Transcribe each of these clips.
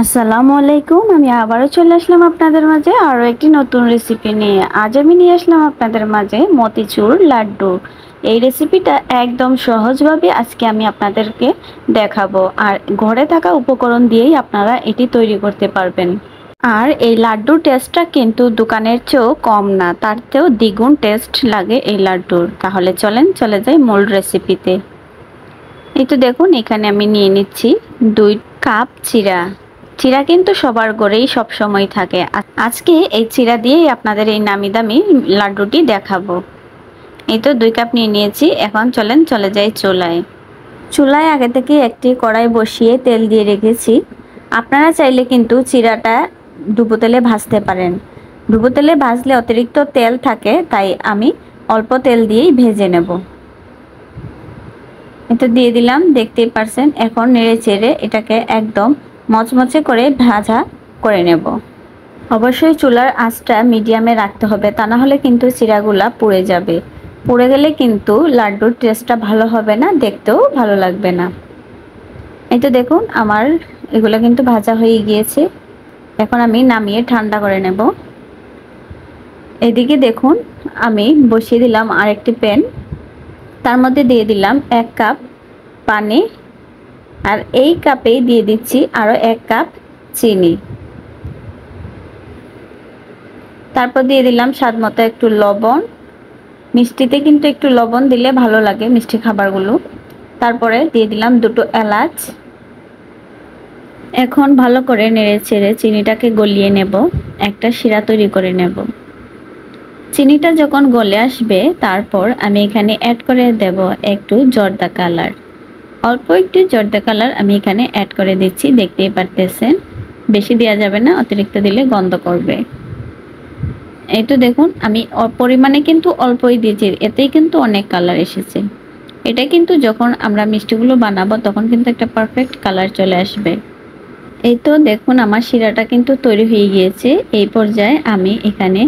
আসসালামু আলাইকুম। আমি আবারও চলে আসলাম আপনাদের মাঝে আরও একটি নতুন রেসিপি নিয়ে। আজ আমি নিয়ে আসলাম আপনাদের মাঝে মতিচুর লাড্ডু। এই রেসিপিটা একদম সহজভাবে আজকে আমি আপনাদেরকে দেখাবো, আর ঘরে থাকা উপকরণ দিয়েই আপনারা এটি তৈরি করতে পারবেন। আর এই লাড্ডুর টেস্টটা কিন্তু দোকানের চেয়েও কম না, তার চেয়েও দ্বিগুণ টেস্ট লাগে এই লাড্ডুর। তাহলে চলেন চলে যাই মূল রেসিপিতে। এই তো দেখুন, এখানে আমি নিয়ে নিচ্ছি 2 কাপ চিড়া। চিড়া কিন্তু সবার ঘরেই সব সময় থাকে। আজকে এই চিড়া দিয়েই আপনাদের এই নামি দামি লাড্ডুটি দেখাবো। এই তো 2 কাপ নিয়ে নিয়েছি। এখন চলেন চলে যাই চুলায়। চুলায় আগে থেকে একটি কড়াই বসিয়ে তেল দিয়ে রেখেছি। আপনারা চাইলে কিন্তু চিড়াটা ডুবো তেলে ভাজতে পারেন। ডুবো তেলে ভাজলে অতিরিক্ত তেল থাকে, তাই আমি অল্প তেল দিয়েই ভেজে নেব। এটা দিয়ে দিলাম, দেখতেই পারছেন। এখন নেড়ে চেড়ে এটাকে একদম মচমচে করে ভাজা করে নেব। অবশ্যই চুলার আঁচটা মিডিয়ামে রাখতে হবে, তা না হলে কিন্তু চিড়াগুলা পুড়ে যাবে। পুড়ে গেলে কিন্তু লাড্ডুর টেস্টটা ভালো হবে না, দেখতেও ভালো লাগবে না। এই তো দেখুন, আমার এগুলো কিন্তু ভাজা হয়ে গিয়েছে। এখন আমি নামিয়ে ঠান্ডা করে নেব। এদিকে দেখুন, আমি বসিয়ে দিলাম আরেকটি প্যান। তার মধ্যে দিয়ে দিলাম 1 কাপ পানি, আর এই কাপেই দিয়ে দিচ্ছি আরও 1 কাপ চিনি। তারপর দিয়ে দিলাম স্বাদ মতো একটু লবণ। মিষ্টিতে কিন্তু একটু লবণ দিলে ভালো লাগে, মিষ্টি খাবারগুলো। তারপরে দিয়ে দিলাম 2টো এলাচ। এখন ভালো করে নেড়ে চেড়ে চিনিটাকে গলিয়ে নেব, একটা শিরা তৈরি করে নেব। চিনিটা যখন গলে আসবে, তারপর আমি এখানে অ্যাড করে দেব একটু জর্দা কালার। অল্প একটু জর্দা কালার আমি এখানে অ্যাড করে দিচ্ছি, দেখতেই পারতেছেন। বেশি দেওয়া যাবে না, অতিরিক্ত দিলে গন্ধ করবে। এই তো দেখুন, আমি পরিমাণে কিন্তু অল্পই দিয়েছি, এতেই কিন্তু অনেক কালার এসেছে। এটা কিন্তু যখন আমরা মিষ্টিগুলো বানাবো তখন কিন্তু একটা পারফেক্ট কালার চলে আসবে। এই তো দেখুন, আমার শিরাটা কিন্তু তৈরি হয়ে গিয়েছে। এই পর্যায়ে আমি এখানে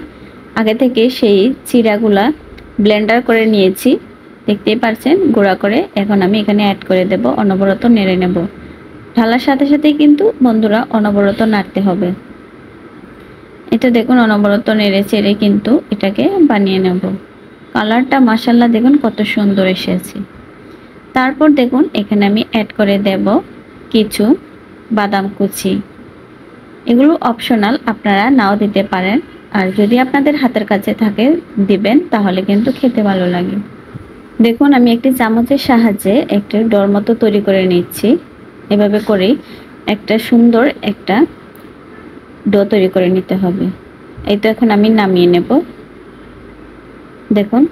আগে থেকে সেই চিড়াগুলা ব্লেন্ডার করে নিয়েছি, দেখতেই পারছেন, গুঁড়া করে। এখন আমি এখানে অ্যাড করে দেব, অনবরত নেড়ে নেব। ঢালার সাথে সাথেই কিন্তু বন্ধুরা অনবরত নাড়তে হবে। এটা দেখুন, অনবরত নেড়ে চেড়ে কিন্তু এটাকে বানিয়ে নেব। কালারটা মাশাআল্লাহ দেখুন কত সুন্দর এসেছে। তারপর দেখুন, এখানে আমি অ্যাড করে দেব কিছু বাদাম কুচি। এগুলো অপশনাল, আপনারা নাও দিতে পারেন। আর যদি আপনাদের হাতের কাছে থাকে দিবেন, তাহলে কিন্তু খেতে ভালো লাগে। দেখুন, আমি একটি চামচের সাহায্যে একটা ডোর মতো তৈরি করে নিচ্ছি। এভাবে করেই একটা সুন্দর একটা ডো তৈরি করে নিতে হবে। এই তো এখন আমি নামিয়ে নেব। দেখুন,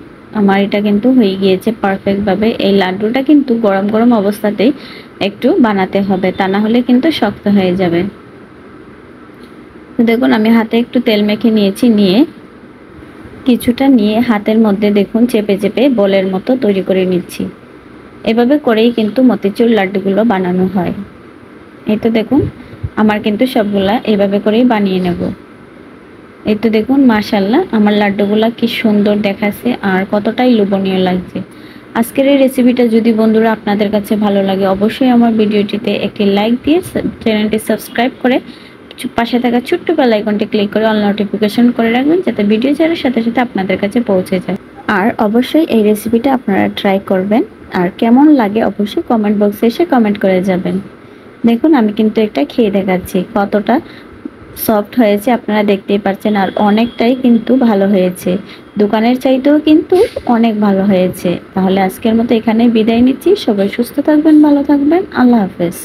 আমার এটা কিন্তু হয়ে গিয়েছে পারফেক্টভাবে। এই লাড্ডুটা কিন্তু গরম গরম অবস্থাতেই একটু বানাতে হবে, তা না হলে কিন্তু শক্ত হয়ে যাবে। তো দেখুন, আমি হাতে একটু তেল মেখে নিয়েছি, নিয়ে কিছুটা নিয়ে হাতের মধ্যে দেখুন চেপে চেপে বলের মতো তৈরি করে নিচ্ছি। এভাবে করেই কিন্তু মতিচুর লাড্ডুগুলো বানানো হয়। এই তো দেখুন, আমার কিন্তু সবগুলা এভাবে করেই বানিয়ে নেব। এই তো দেখুন, মাশাআল্লাহ আমার লাড্ডুগুলা কি সুন্দর দেখাচ্ছে আর কতটাই লোভনীয় লাগছে। আজকের এই রেসিপিটা যদি বন্ধুরা আপনাদের কাছে ভালো লাগে, অবশ্যই আমার ভিডিওটিতে একটি লাইক দিয়ে চ্যানেলটি সাবস্ক্রাইব করে পাশে থাকা ছোট্ট বেল আইকনটি ক্লিক করে অল নোটিফিকেশন করে রাখবেন, যাতে ভিডিও ছাড়ার সাথে সাথে আপনাদের কাছে পৌঁছে যায়। আর অবশ্যই এই রেসিপিটা আপনারা ট্রাই করবেন, আর কেমন লাগে অবশ্যই কমেন্ট বক্সে এসে কমেন্ট করে যাবেন। দেখুন, আমি কিন্তু একটা খেয়ে দেখাচ্ছি, কতটা সফট হয়েছে আপনারা দেখতেই পাচ্ছেন, আর অনেকটাই কিন্তু ভালো হয়েছে। দোকানের চাইতেও কিন্তু অনেক ভালো হয়েছে। তাহলে আজকের মতো এখানে বিদায় নিচ্ছি। সবাই সুস্থ থাকবেন, ভালো থাকবেন। আল্লাহ হাফেজ।